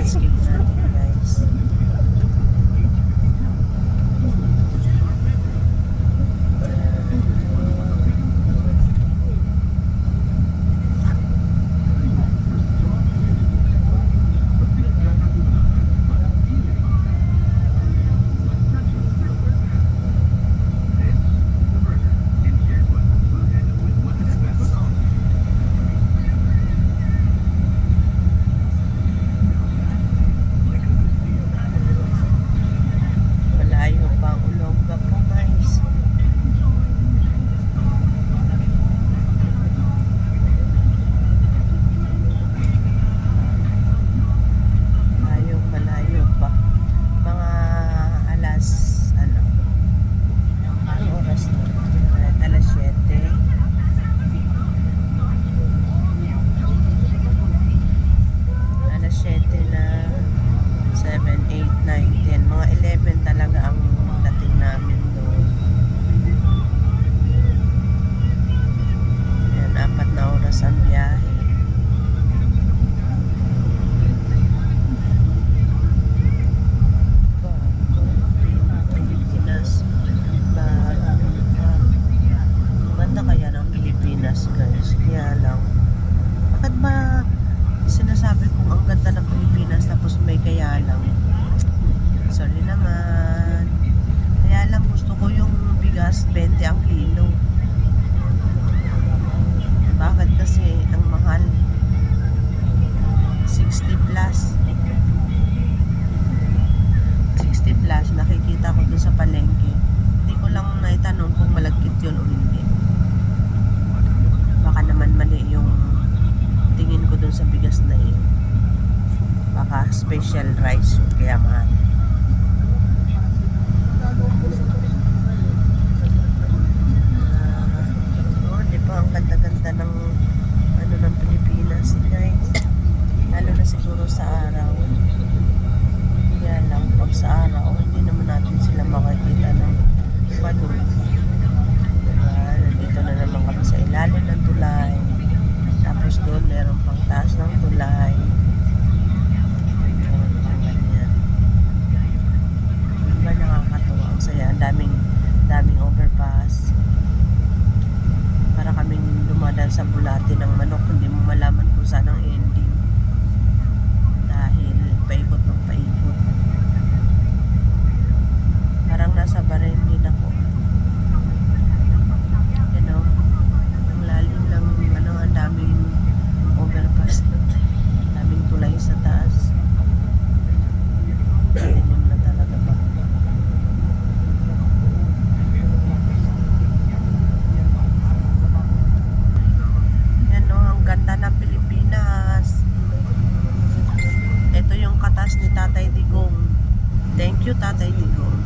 skip natin guys. Malayo pa ang Olonga po guys. Malayo pa. Mga alas anong oras na? Alas 7. Alas 7 na 7, 8, 9, 10. Mga 11 talaga ang dating namin doon. Yan, 4 na oras ang biyahe. Pilipinas. Maganda kaya ng Pilipinas guys. Kaya lang, bakit ba sinasabi kong ang ganda ng Pilipinas tapos may kaya lang? Sorry naman. Kaya lang gusto ko yung bigas 20 ang kilo. Bakit kasi ang mahal? 60 plus. 60 plus. Nakikita ko dun sa palengke. Hindi ko lang naitanong kung malagkit yun o hindi. Baka naman mali yung tingin ko dun sa bigas na yun. Baka special rice yun, kaya mahal. Diba ang ganda-ganda ng ng Pilipinas guys. Lalo na siguro sa araw. Kaya lang pag sa araw hindi naman natin sila makikita ng balon. Diba? Nandito na naman kami sa ilalim ng tulay. Tapos doon meron pang taas ng tulay. Meron pang ganyan. Diba nakakatuwa? Ang saya. Ang daming overpass. Para kaming dumadaan sa bulati ng manok. Hindi mo malaman kung saan ang ending. Dahil paikot ng paikot. Parang nasa Bahrain din ako. Yan o. Ang lalim ng ang daming overpass. Daming tulay sa taas. Dilim na talaga ba? Yan o, ang ganda ng Pilipinas. Ito yung katas ni Tatay Digong. Thank you Tatay Digong.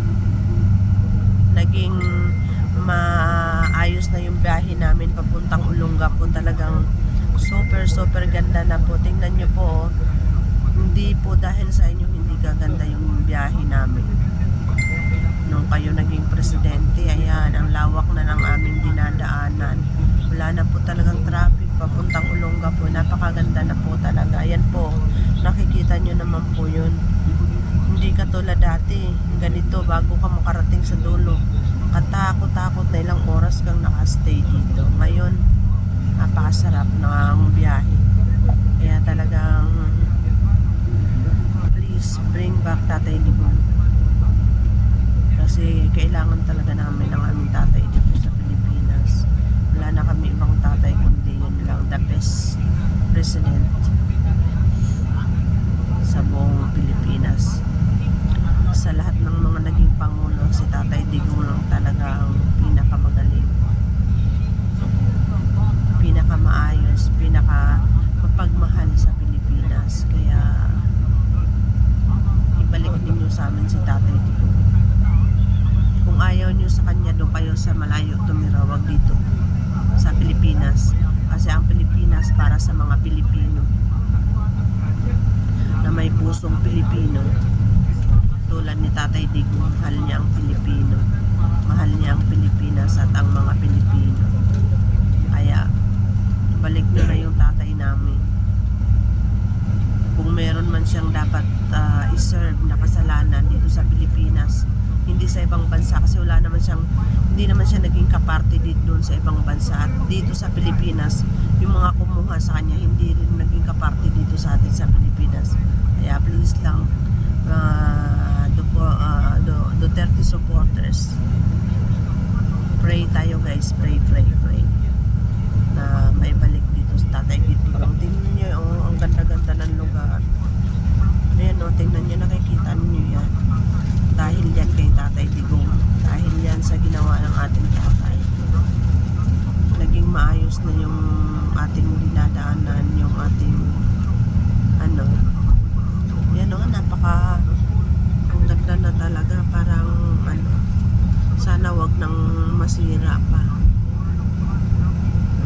Naging maayos na yung biyahe namin papuntang Olonga po. Talagang super ganda na po. Tingnan nyo po, hindi po dahil sa inyo hindi gaganda yung biyahe namin. Nung kayo naging presidente, ayan, ang lawak na ng aming dinadaanan. Wala na po talagang traffic papuntang Olonga po. Napakaganda na po talaga. Ayan po, nakikita nyo naman po yun. Hindi katulad dati, ganito bago ka makarating sa dulo. Katakot-takot na ilang oras kang nakastay dito. Ngayon, napakasarap ng biyahe. Kaya talagang please bring back Tatay Digong. Kasi kailangan talaga namin ng aming tatay dito sa Pilipinas. Wala na kami ibang tatay kundi yun lang, the best president sa buong Pilipinas. Sa lahat ng mga naging pangulo, si Tatay Digong lang talaga ang pinakamagaling, pinakamaayos, pinakamapagmahal sa Pilipinas. Kaya ibalik ninyo sa amin si Tatay Digong. Kung ayaw nyo sa kanya, doon kayo sa malayo tumira, wag dito sa Pilipinas. Kasi ang Pilipinas para sa mga Pilipino na may pusong Pilipino. Tulad ni Tatay Digong, mahal niya ang Pilipino, mahal niya ang Pilipinas at ang mga Pilipino. Kaya balik na yung tatay namin. Kung meron man siyang dapat i-serve na kasalanan dito sa Pilipinas, hindi sa ibang bansa, kasi hindi naman siya naging kaparte dito doon sa ibang bansa. At dito sa Pilipinas, yung mga kumuha sa kanya hindi rin naging kaparte dito sa atin sa Pilipinas. Kaya please lang, Duterte supporters, pray tayo guys, pray na may balik dito sa Tatay Digong. Tingnan niyo, ang ganda-ganda ng lugar. Ayan, tingnan niyo, nakikita niyo yan. Dahil yan kay Tatay Digong, dahil yan sa ginawa ng ating tatay, naging maayos na yung ating dinadaanan, yung ating yan napaka ang ganda na talaga. Parang sana wag nang masira pa,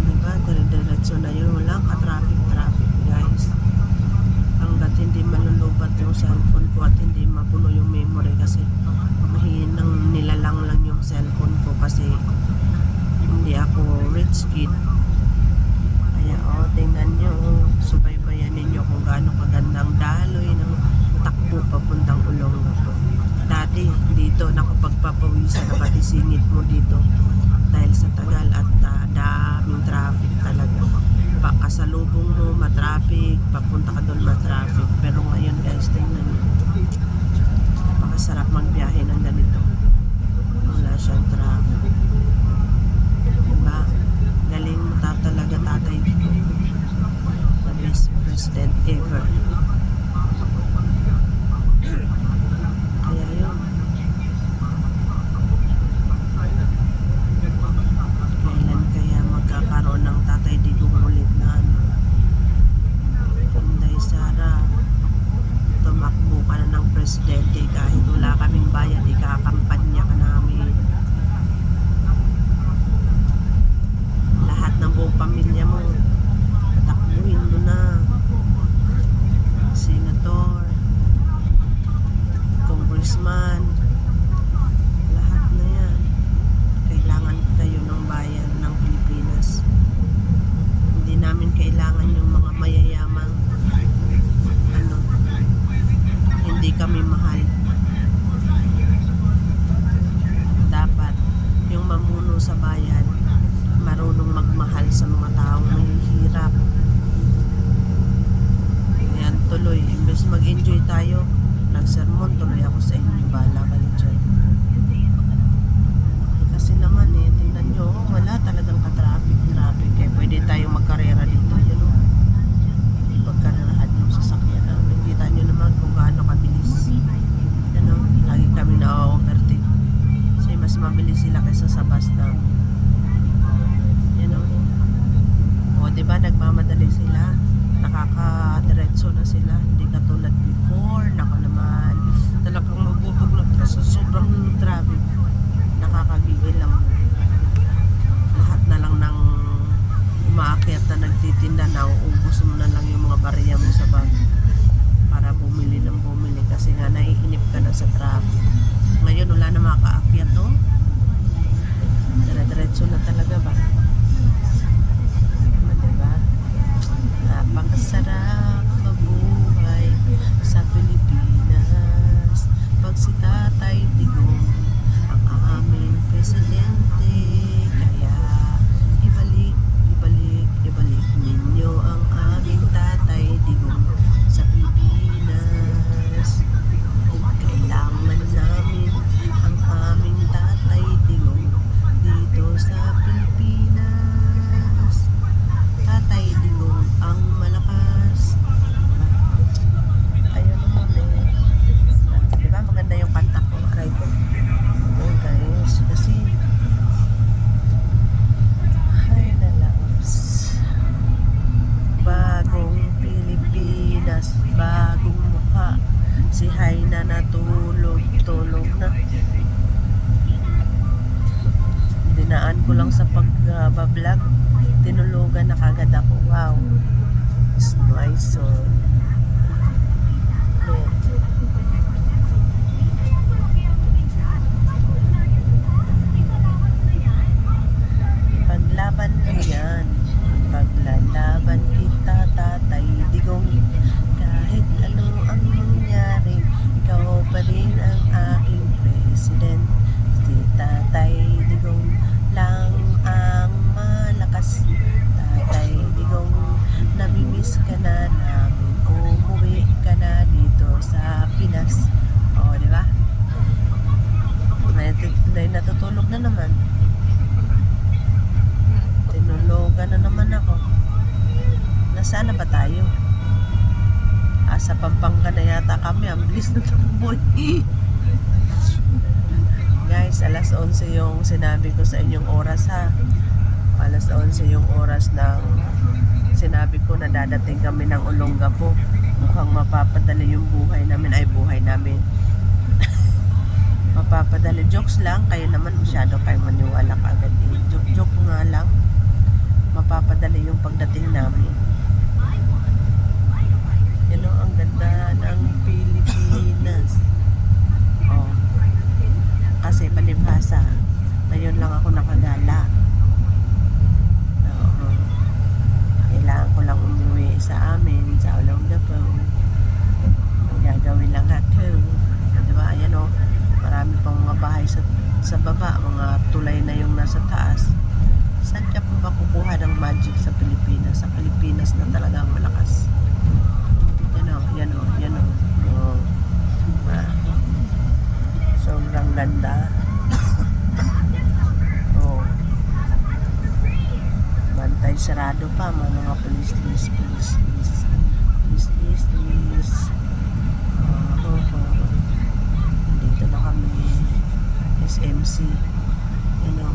diba? Dire-diretso na yun, walang ka-traffic guys, hanggat hindi malulubat yung cellphone ko at hindi mapuno yung memory, kasi mahinang nilalang lang yung cellphone ko kasi hindi ako rich kid. Kaya tingnan nyo, subaybayan ninyo kung gaano kagandang daloy ng takbo papuntang Olongapo. Dati dito nakapagpapawisan, nakatisingit mo dito dahil sa tagal at daming traffic talaga. Kasalubong mo matraffic, papunta ka doon matraffic. Pero ngayon guys, tingnan nyo, napakasarap magbiyahe ng ganito, wala siyang traffic, diba? Galing mo talaga Tatay Digong, the best president ever. Kaya yun, kailan kaya magkakaroon ng Tatay Digong ulit na Inday Sara, tumakbo ka na ng presidente kahit wala kaming bayad, ikakampanya ka namin. Lahat ng buong pamilya mo, tatakbuhin mo na. Senator, congressman, lahat na yan. Kailangan kayo ng bayan ng Pilipinas. Hindi namin kailangan yung mga mayayamang hindi kami mahal. Dapat yung mamuno sa bayan marunong magmahal sa mga taong mahihirap. Ayan, tuloy, imbes mag-enjoy tayo, nagsermon tuloy ako sa inyo, bahala kayo dyan. Kasi naman tingnan nyo, wala talagang ka-traffic, kaya pwede tayong magkarera dito. Yun pagkarerahan yung sasakyan namin, kita nyo naman kung gaano kabilis. Lagi kami na-overtake kasi mas mabilis sila kaysa sa bus namin. Diba, nagmamadali sila, nakakadiretso na sila, hindi katulad before. Nako naman, talagang magbubuglot ka sa sobrang traffic, nakakagigil lang. Lahat na lang ng umaakyat na nagtitinda na, uubos mo na lang yung mga bariya mo sa bag para bumili ng bumili, kasi nga naiinip ka na sa traffic. Ngayon wala na makaakyat, dire-diretso na talaga ba? Napakasarap mabuhay sa Pilipinas pag si Tatay Digong ang aming presidente. Kaya ibalik ninyo ang aming Tatay Digong sa Pilipinas. Kailangan namin ang aming Tatay Digong dito sa Pilipinas. Tatay Digong ang malakas. Ayun naman diba maganda yung kanta ko, aray ko. Oh guys, kasi ay nalaos. Bagong Pilipinas, bagong mukha. Si Haina natulog na. Dinaan ko lang sa pag-vlog, tinulugan na kagad ako. Wow, it's my soul. Paglaban ko yan, paglalaban kita Tatay Digong, kahit ano ang Nasa Pampanga na yata kami. Ang bilis na takbo. Guys, alas 11 yung sinabi ko sa inyong oras ha. Alas 11 yung oras ng sinabi ko na dadating kami ng Olongapo. Mukhang mapapadali yung buhay namin. Ay, buhay namin. Mapapadali. Jokes lang. Kayo naman masyado kayo maniwala agad. Joke nga lang. Mapapadali yung pagdating namin. Yan o, ang ganda ng Pilipinas. Oh. Kasi palibhasa, ngayon lang ako nakagala. Oo. Kailangan ko lang umuwi sa amin, sa Olongapo. Ang gagawin lang ako. Diba? Ayan o, marami pang mga bahay sa baba, mga tulay na yung nasa taas. Saan ka pa ba kukuha ng magic sa Pilipinas? Sa Pilipinas na talagang malakas. Yan o, yan o, yan o. Sobrang ganda. Oh. Bantay sarado pa mga police. Dito na kami SMC. You know.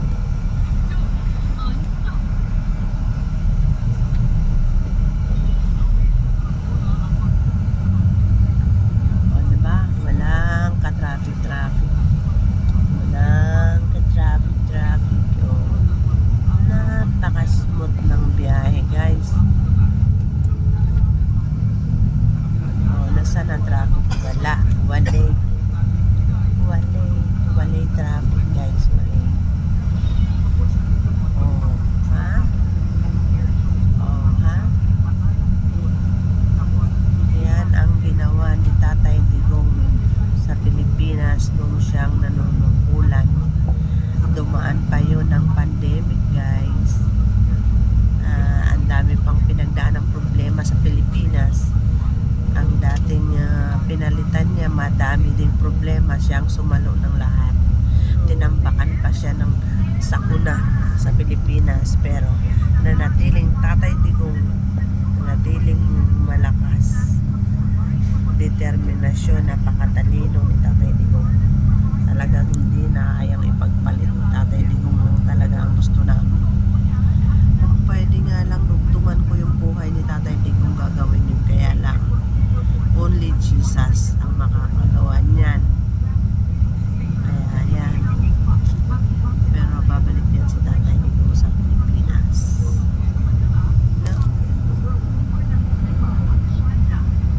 O diba? Walang ka-traffic. Napaka-smooth ng biyahe, guys. Oh, nasaan ang traffic? Wala. Walay traffic, guys. Walay. Oh, ha? Oh, ha? Yan ang ginawa ni Tatay Digong sa Pilipinas nung siyang nanunungkulan. Dumaan pa yun ng pandemic, guys. Ang dami pang pinagdaan ng problema sa Pilipinas. Ang dating pinalitan niya, madami ding problema. Siyang sumalo ng lahat. Tinambakan pa siya ng sakuna sa Pilipinas. Pero nanatiling Tatay Digong, nanatiling malakas. Determinasyon, napakatalino ni Tatay Digong. Talagang hindi na kayang ipagpalit. Tatay Digong lang talaga ang gusto namin. Kung pwede nga lang dugtungan ko yung buhay ni Tatay Digong, gagawin yun. Kaya lang only Jesus ang makakagawa niyan.